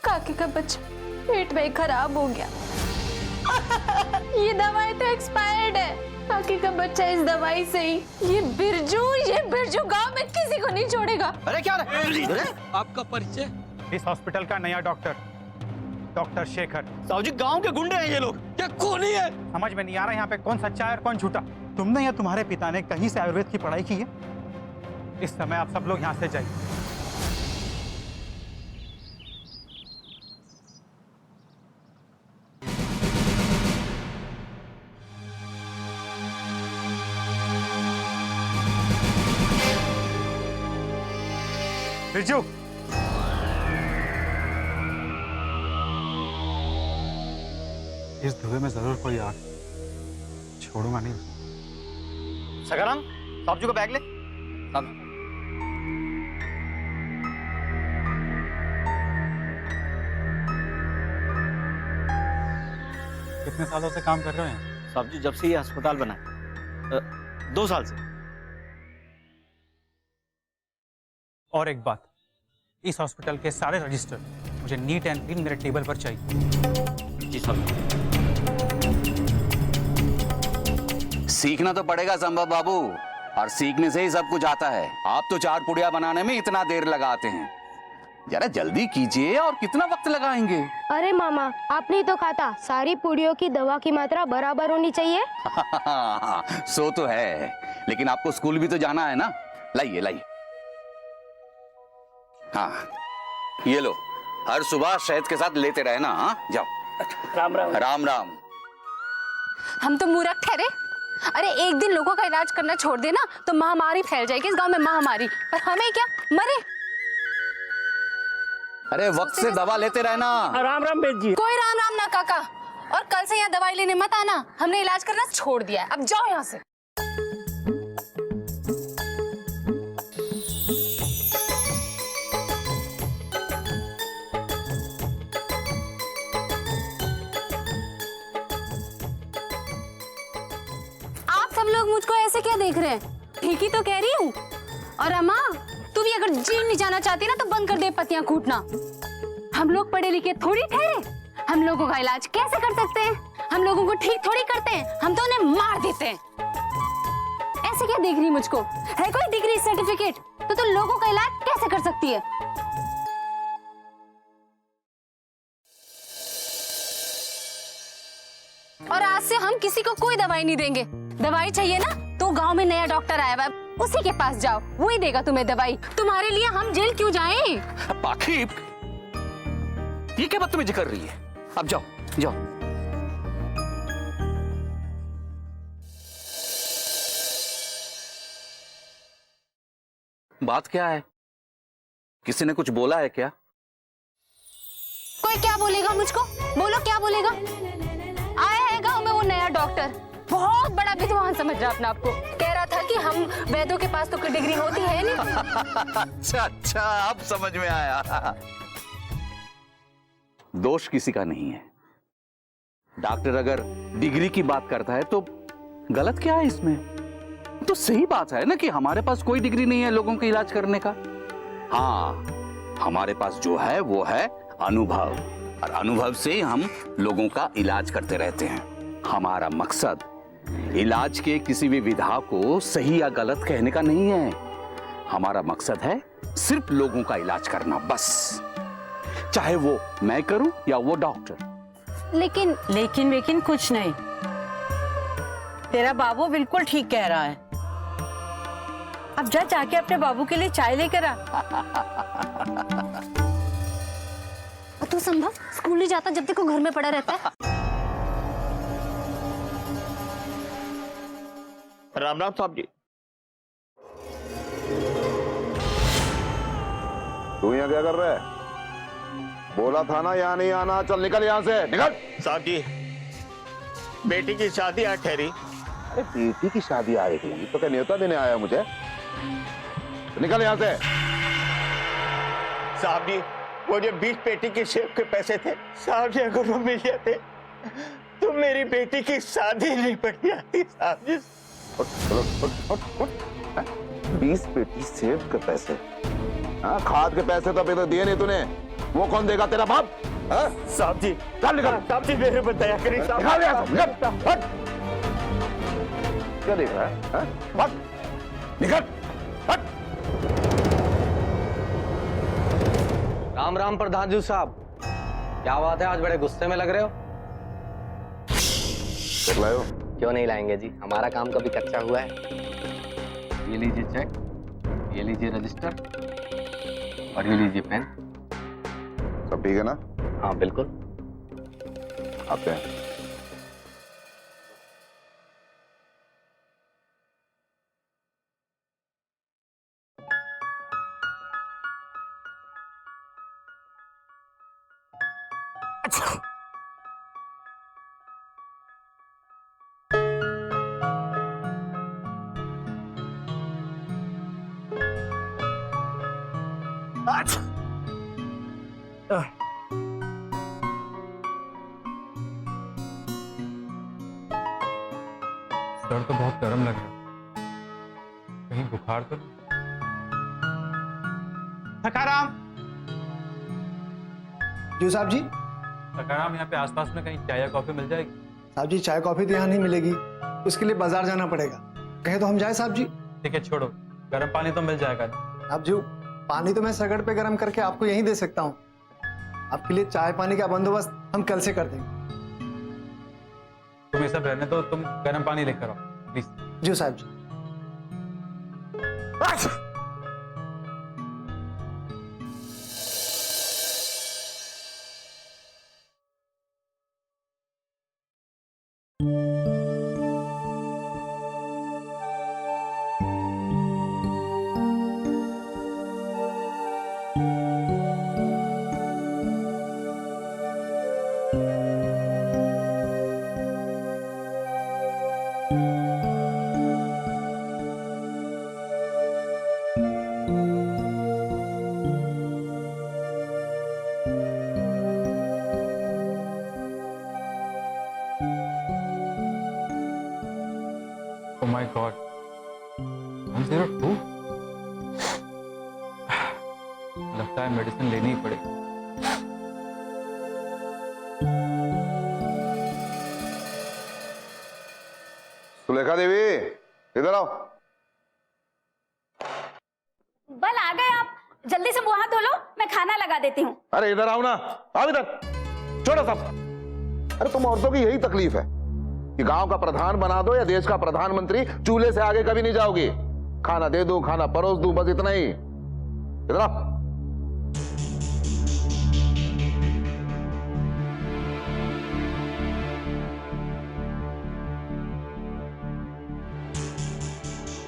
काकी का बच्चा पेट में खराब हो गया। ये दवाई तो एक्सपायर्ड है। काकी का बच्चा इस दवाई से ही ये बिरजू गांव में किसी को नहीं छोड़ेगा। अरे क्या अरे आपका परिचय? इस हॉस्पिटल का नया डॉक्टर, डॉक्टर शेखर। साहब जी गांव के गुंडे हैं ये लोग। क्या कौन ही है? समझ में नहीं आ रहा यहाँ पे कौन सच्चा है और कौन झूठा। तुमने या तुम्हारे पिता ने कहीं से आयुर्वेद की पढ़ाई की है? इस समय आप सब लोग यहाँ से जाइए। बिरजू, इस धुएं में जरूर कोई आग, छोड़ूंगा नहीं। सगाराम, साहब जी को बैग ले। साहब कितने सालों से काम कर रहे हैं? साहब जी जब से ये अस्पताल बना है 2 साल से। और एक बात, इस हॉस्पिटल के सारे रजिस्टर मुझे नीट एंड क्लीन मेरे टेबल पर चाहिए। जी साहब। सीखना तो पड़ेगा संभव बाबू, और सीखने से ही सब कुछ आता है। आप तो 4 पुड़िया बनाने में इतना देर लगाते हैं, जरा जल्दी कीजिए। और कितना वक्त लगाएंगे? अरे मामा, आपने तो कहा था सारी पूड़ियों की दवा की मात्रा बराबर होनी चाहिए। सो तो है, लेकिन आपको स्कूल भी तो जाना है ना। लाइए लाइए। हाँ ये लो, हर सुबह शहद के साथ लेते रहे ना। हाँ जाओ। राम राम। राम राम। हम तो मूर्ख ठहरे। अरे एक दिन लोगों का इलाज करना छोड़ देना तो महामारी फैल जाएगी इस गांव में, महामारी। पर हमें क्या, मरे। अरे वक्त से दवा लेते रहना। राम राम बेद जी। कोई राम राम ना काका, और कल से यहाँ दवाई लेने मत आना। हमने इलाज करना छोड़ दिया है, अब जाओ यहाँ से। आप सब लोग मुझको ऐसे क्या देख रहे हैं? ठीक ही तो कह रही हूँ। और अम्मा, तू भी अगर जेल नहीं जाना चाहती ना तो बंद कर दे पत्तियां कूटना। हम लोग पढ़े लिखे थोड़ी ठहरे। हम लोगों का इलाज कैसे कर सकते हैं? हम लोगों को ठीक थोड़ी करते हैं, हम तो उन्हें मार देते हैं। ऐसे क्या देख रही मुझको? है कोई डिग्री सर्टिफिकेट तो लोगों का इलाज कैसे कर सकती है? और आज से हम किसी को कोई दवाई नहीं देंगे। दवाई चाहिए ना तो गांव में नया डॉक्टर आया हुआ है, उसी के पास जाओ, वही देगा तुम्हें दवाई। तुम्हारे लिए हम जेल क्यों जाएं? पाखी, ये क्या बदतमीजी कर रही है? अब जाओ जाओ। बात क्या है? किसी ने कुछ बोला है क्या? कोई क्या बोलेगा मुझको? बोलो क्या बोलेगा? आया है गांव में वो नया डॉक्टर, बहुत बड़ा विद्वान समझ रहा अपने आपको। कह रहा था कि हम वैद्यों के पास तो कोई डिग्री होती है नहीं। अच्छा, अब समझ में आया। दोष किसी का नहीं है। डॉक्टर अगर डिग्री की बात करता है तो गलत क्या है इसमें? तो सही बात है ना कि हमारे पास कोई डिग्री नहीं है लोगों का इलाज करने का। हाँ, हमारे पास जो है वो है अनुभव, और अनुभव से हम लोगों का इलाज करते रहते हैं। हमारा मकसद इलाज के किसी भी विधा को सही या गलत कहने का नहीं है। हमारा मकसद है सिर्फ लोगों का इलाज करना, बस। चाहे वो मैं करूं या वो डॉक्टर। लेकिन कुछ नहीं। तेरा बाबू बिल्कुल ठीक कह रहा है। अब जा जाके अपने बाबू के लिए चाय लेकर आ। तू संभव स्कूल नहीं जाता जब तक वो घर में पड़ा रहता है। राम राम साहब जी। तू यहाँ क्या कर रहा है? बोला था ना यहाँ नहीं आना। चल निकल यहाँ से, निकल। साहब जी, बेटी की शादी आज ठहरी। अरे बेटी की शादी आ रही थी तो क्या न्योता देने आया मुझे? तो निकल यहाँ से। साहब जी, वो जो 20 पेटी के सेब के पैसे थे, साहब जी अगर वो मिल जाते तो मेरी बेटी की शादी नहीं पड़ जाती। साहब जी 20 पेटी सेब के पैसे? हाँ, खाद के पैसे तो अभी तो दिए नहीं तूने। वो कौन देगा, तेरा बाप? हाँ? साहब जी, चल निकल। साहब जी मेरे बताया करें साहब। निकाल यहाँ से, निकल, हट। क्या देख रहा है? हाँ? हट, निकल, हट। राम राम प्रधान जी साहब, क्या बात है, आज बड़े गुस्से में लग रहे हो? चेक लाए हो? क्यों नहीं लाएंगे जी, हमारा काम कभी कच्चा हुआ है। ये लीजिए चेक, ये लीजिए रजिस्टर और ये लीजिए पेन। सब ठीक है ना? हाँ बिल्कुल। आते हैं। सर तो बहुत गर्म लग रहा है, कहीं बुखार तो नहीं? सखाराम, जी साहब जी। सखाराम, यहाँ पे आसपास में कहीं चाय या कॉफी मिल जाएगी? साहब जी चाय कॉफी तो यहाँ नहीं मिलेगी, उसके लिए बाजार जाना पड़ेगा। कहे तो हम जाए साहब जी? ठीक है छोड़ो, गर्म पानी तो मिल जाएगा। साहब जी पानी तो मैं सगड़ पे गर्म करके आपको यहीं दे सकता हूँ। आपके लिए चाय पानी का बंदोबस्त हम कल से कर देंगे। तुम ये सब रहने दो, तुम गर्म पानी लेकर आओ प्लीज। जी साहब जी। Oh my God, 102? लगता है मेडिसिन लेनी ही पड़ेगी। सुलेखा देवी, इधर आओ। बल आ गए आप, जल्दी से मुंह हाथ धो लो, मैं खाना लगा देती हूँ। अरे इधर आओ ना, आओ इधर, छोटा सा। अरे तुम औरतों की यही तकलीफ है कि गांव का प्रधान बना दो या देश का प्रधानमंत्री, चूल्हे से आगे कभी नहीं जाओगी। खाना दे दूं, खाना परोस दूं, बस इतना ही। इधर आओ।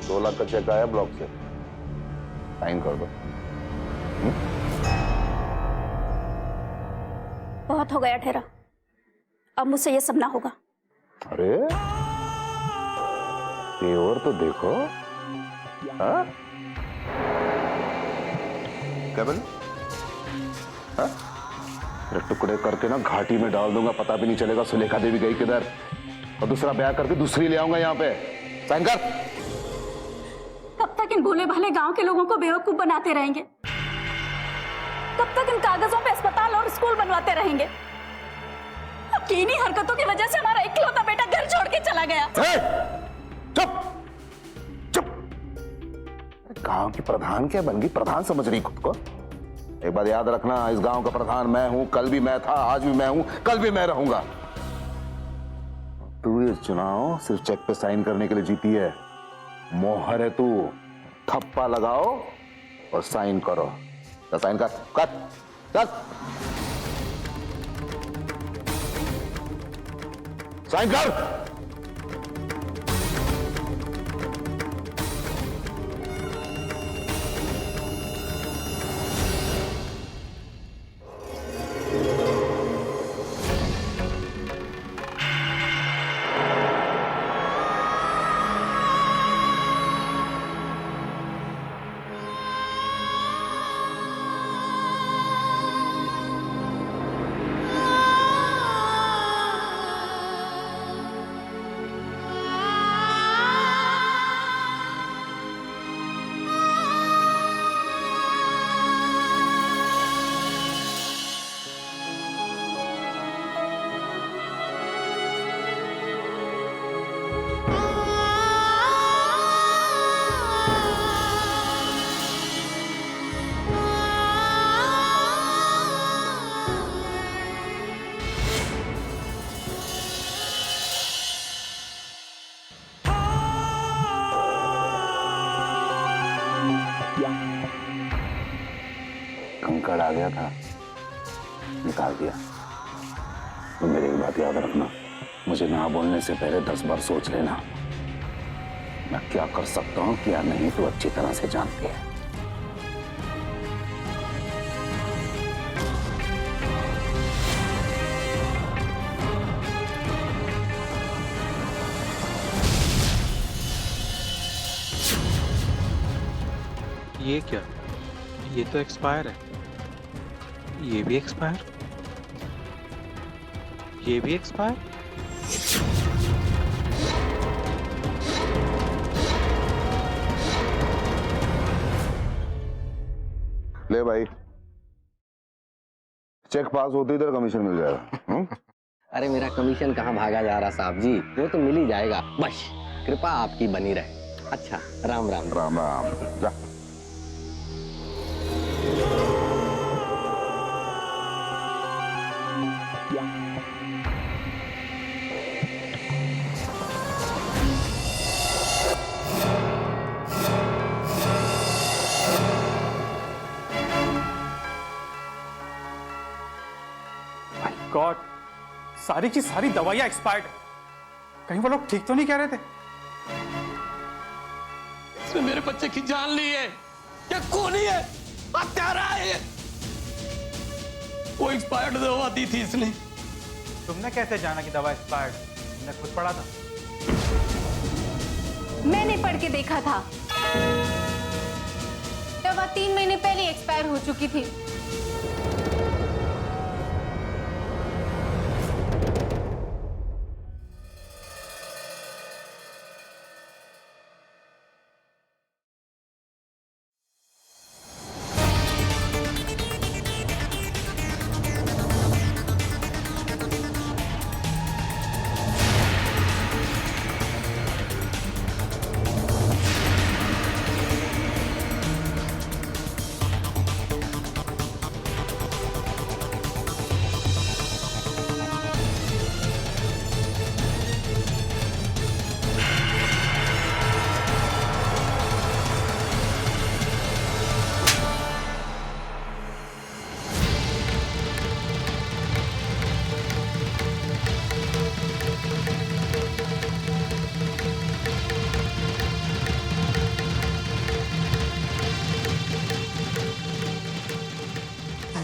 दो लाख का चेक आया ब्लॉक से, साइन कर दो। बहुत हो गया ठहरा, अब मुझसे ये सब ना होगा। अरे तेवर तो देखो। हाँ? क्या बोले? हाँ? अरे टुकड़े करके ना घाटी में डाल दूंगा, पता भी नहीं चलेगा सुलेखा देवी गई किधर। और दूसरा ब्याह करके दूसरी ले आऊंगा यहाँ पे। साइन कर। कब तक इन भोले भाले गांव के लोगों को बेवकूफ बनाते रहेंगे? कब तक इन कागजों पे अस्पताल और स्कूल बनवाते रहेंगे? आपकी इन्हीं हरकतों की वजह से हमारा इकलौता बेटा घर छोड़ के चला गया। चुप चुप। गांव की प्रधान क्या बन गई? प्रधान समझ रही खुद को? एक बात याद रखना, इस गांव का प्रधान मैं हूं, कल भी मैं था, आज भी मैं हूं, कल भी मैं रहूंगा। तू ये चुनाव सिर्फ चेक पे साइन करने के लिए जीती है। मोहर है तू, थप्पा लगाओ और साइन करो। तो साइन कर, चल साइन कर। एटीएम कार्ड आ गया था, निकाल दिया। तो मेरी एक बात याद रखना, मुझे ना बोलने से पहले 10 बार सोच लेना। मैं क्या कर सकता हूँ क्या नहीं तो अच्छी तरह से जानती है। ये क्या? ये तो एक्सपायर है, ये भी एक्सपायर, ये भी एक्सपायर। ले भाई, चेक पास होते ही तेरा कमीशन मिल जाएगा। अरे मेरा कमीशन कहाँ भागा जा रहा साहब जी, वो तो मिल ही जाएगा, बस कृपा आपकी बनी रहे। अच्छा, राम राम। राम राम, जा। गॉड, सारी की सारी दवाइयां एक्सपायर्ड। कहीं वो लोग ठीक तो नहीं कह रहे थे? इसने मेरे बच्चे की जान ली है। क्या खूनी है, हत्यारा है ये। वो एक्सपायर्ड दवा दी थी इसने। तुमने कैसे जाना कि दवा एक्सपायर्ड? तुमने खुद पढ़ा था? मैंने पढ़ के देखा था, दवा 3 महीने पहले एक्सपायर हो चुकी थी।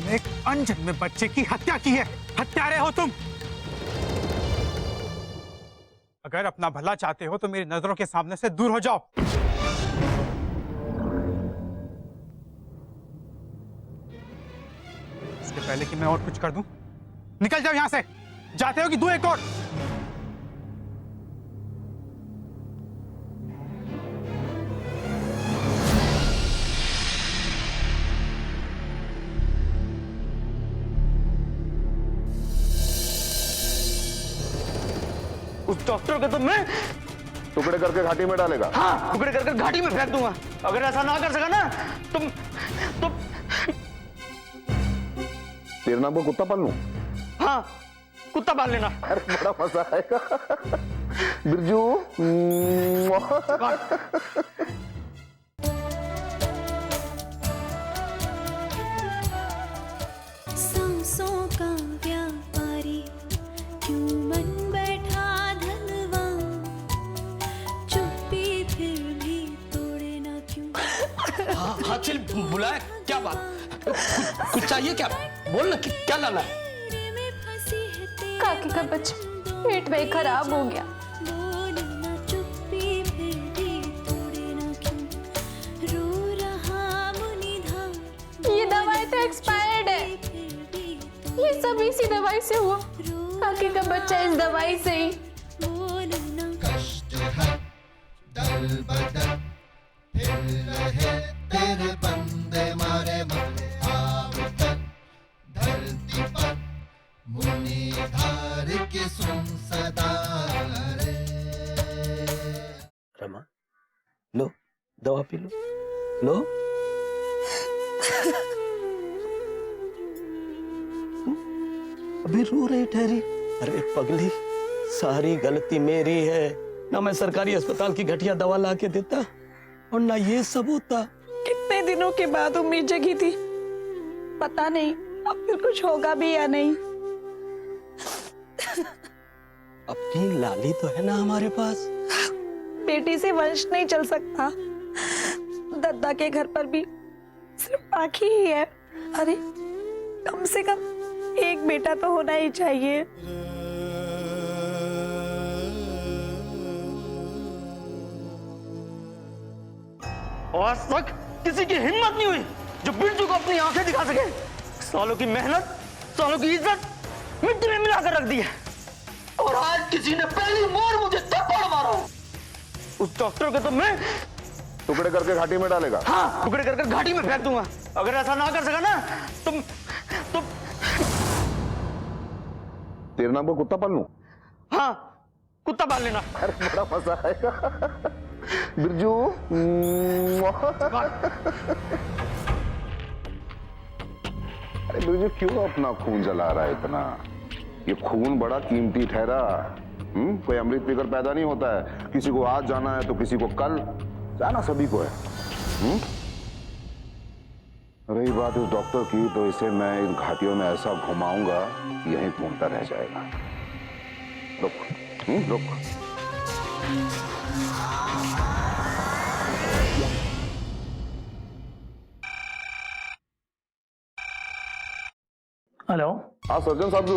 एक अनजन्मे बच्चे की हत्या की है। हत्यारे हो तुम। अगर अपना भला चाहते हो तो मेरी नजरों के सामने से दूर हो जाओ। इसके पहले कि मैं और कुछ कर दूं, निकल जाओ यहां से। जाते हो कि दूं एक और? उस डॉक्टर को तो मैं टुकड़े करके घाटी में डालेगा। हाँ, टुकड़े करके घाटी में फेंक दूंगा। अगर ऐसा ना कर सका ना तुम तेरे नाम को कुत्ता पाल लूं? हाँ, कुत्ता पाल लेना। अरे बड़ा मजा आएगा। बिरजू। सांसों का व्यापारी, क्यों मन बैठा धनवान, चुप्पी फिर भी तोड़े ना क्यों। हाँ चल, बुलाया क्या बात? कुछ चाहिए क्या? बोल ना, क्या लाना है? काकी का बच्चा पेट में खराब हो गया। ये दवाई तो एक्सपायर्ड है। ये सब इसी दवाई से हुआ। काकी का बच्चा इस दवाई से ही। तेरे बंदे मारे मरे आवतन, धरती पर मुनि धार की सुन सदा रे। रमा, लो दवा पी लो, लो। अभी रो रही ठहरी? अरे पगली, सारी गलती मेरी है। ना मैं सरकारी अस्पताल की घटिया दवा ला के देता, और ना ये सब होता। कितने दिनों के बाद उम्मीद जगी थी पता नहीं अब फिर कुछ होगा भी या नहीं। अपनी लाली तो है ना हमारे पास। बेटी से वंश नहीं चल सकता। दद्दा के घर पर भी सिर्फ आँखी ही है। अरे कम से कम एक बेटा तो होना ही चाहिए। आज तक किसी की हिम्मत नहीं हुई जो बिरजू को अपनी आंखें दिखा सके। सालों की मेहनत, सालों की इज्जत मिट्टी में मिलाकर रख दी है, और आज किसी ने पहली मोड़ मुझे थप्पड़ मारा। उस डॉक्टर को तो मैं टुकड़े करके घाटी में डालेगा। हाँ, टुकड़े करके घाटी में फेंक दूंगा। अगर ऐसा ना कर सका ना तो तेरे नाम को कुत्ता पाल लूं? हाँ, कुत्ता पाल लेना। अरे बड़ा मजा आएगा। बिरजू अरे बिरजू क्यों अपना खून जला रहा है इतना? ये खून बड़ा कीमती ठहरा। कोई अमृत पीकर पैदा नहीं होता है। किसी को आज जाना है तो किसी को कल जाना, सभी को है। रही बात इस डॉक्टर की, तो इसे मैं इन घाटियों में ऐसा घुमाऊंगा यहीं घूमता रह जाएगा। रुक रुक। हेलो। हाँ सर्जन साहब जी,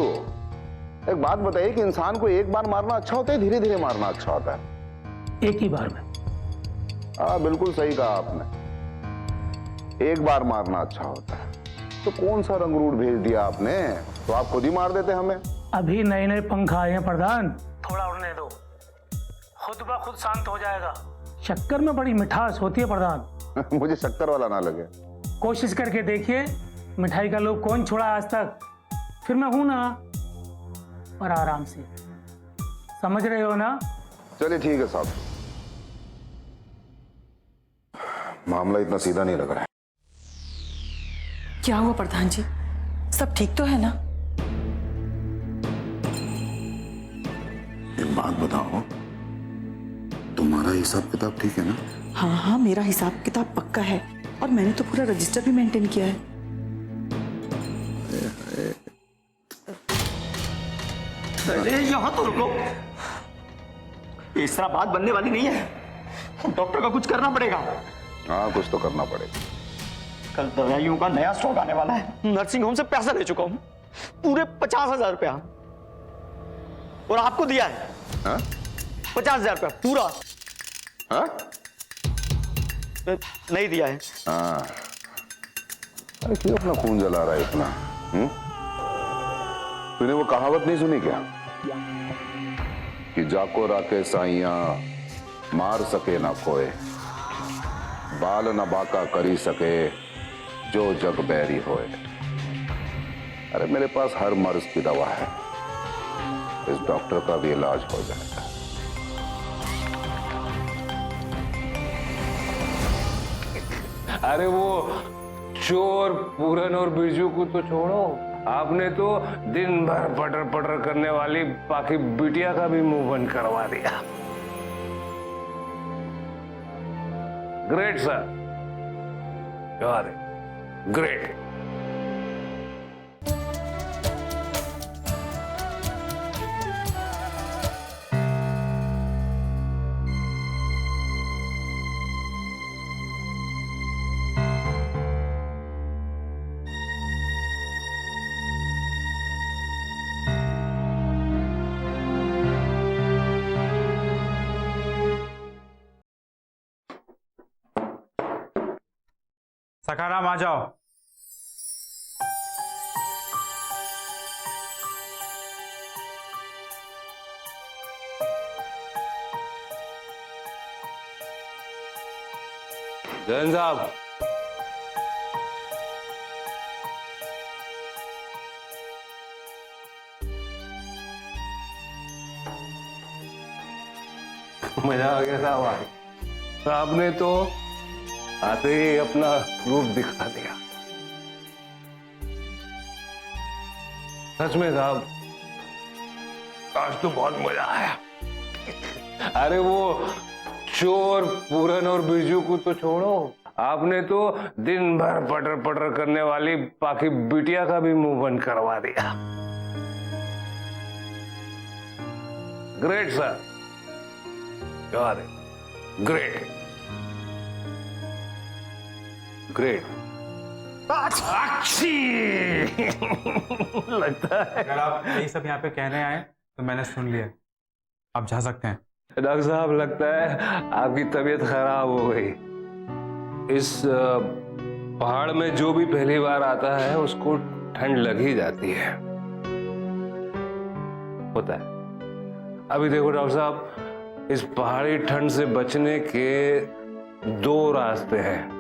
एक बात बताइए कि इंसान को एक बार मारना अच्छा होता है, धीरे धीरे मारना अच्छा होता है? एक ही बार में। हाँ बिल्कुल सही कहा आपने, एक बार मारना अच्छा होता है। तो कौन सा रंगरूट भेज दिया आपने? तो आप खुद ही मार देते हमें। अभी नए नए पंख आए हैं प्रधान, थोड़ा उड़ने दो, खुद ब खुद शांत हो जाएगा। शक्कर में बड़ी मिठास होती है प्रधान। मुझे शक्कर वाला ना लगे। कोशिश करके देखिए, मिठाई का लोभ कौन छोड़ा आज तक? फिर मैं हूं ना, पर आराम से, समझ रहे हो ना? चलिए ठीक है साहब, मामला इतना सीधा नहीं लग रहा है। क्या हुआ प्रधान जी, सब ठीक तो है ना? एक बात बताओ, तुम्हारा हिसाब किताब ठीक है ना? हाँ हाँ, मेरा हिसाब किताब पक्का है, और मैंने तो पूरा रजिस्टर भी मेंटेन किया है। अरे यहाँ तो रुको, इस तरह बात बनने वाली नहीं है। डॉक्टर का कुछ करना पड़ेगा। हाँ कुछ तो करना पड़ेगा। कल दवाइयों का नया स्टॉक आने वाला है। नर्सिंग होम से पैसा ले चुका हूँ, पूरे 50,000 रुपया, और आपको दिया है 50,000 रुपया पूरा। हाँ? नहीं दिया है। हाँ, अरे क्यों अपना खून जला रहा है इतना? तूने वो कहावत नहीं सुनी क्या कि जाको राके साइया मार सके ना कोई, बाल न बाका करी सके जो जग बैरी होए। अरे मेरे पास हर मर्ज की दवा है, इस डॉक्टर का भी इलाज हो जाएगा। अरे वो चोर पूरन और बिरजू को तो छोड़ो, आपने तो दिन भर पटर पटर करने वाली बाकी बिटिया का भी मुंह बंद करवा दिया। Great sir, great. सखाराम आ जाओ। जैन साहब, मजा आ गया साहब। आपने तो आते ही अपना रूप दिखा दिया। सच में साहब, आज तो बहुत मजा आया। अरे वो चोर पूरन और बिरजू को तो छोड़ो, आपने तो दिन भर पटर पटर करने वाली पाकी बिटिया का भी मुंह बंद करवा दिया। Great sir, great great. अच्छी लगता है। अगर आप यही सब यहाँ पे कहने आए तो मैंने सुन लिया, आप जा सकते हैं। डॉक्टर साहब, लगता है आपकी तबीयत खराब हो गई। इस पहाड़ में जो भी पहली बार आता है उसको ठंड लग ही जाती है, होता है। अभी देखो डॉक्टर साहब, इस पहाड़ी ठंड से बचने के 2 रास्ते हैं।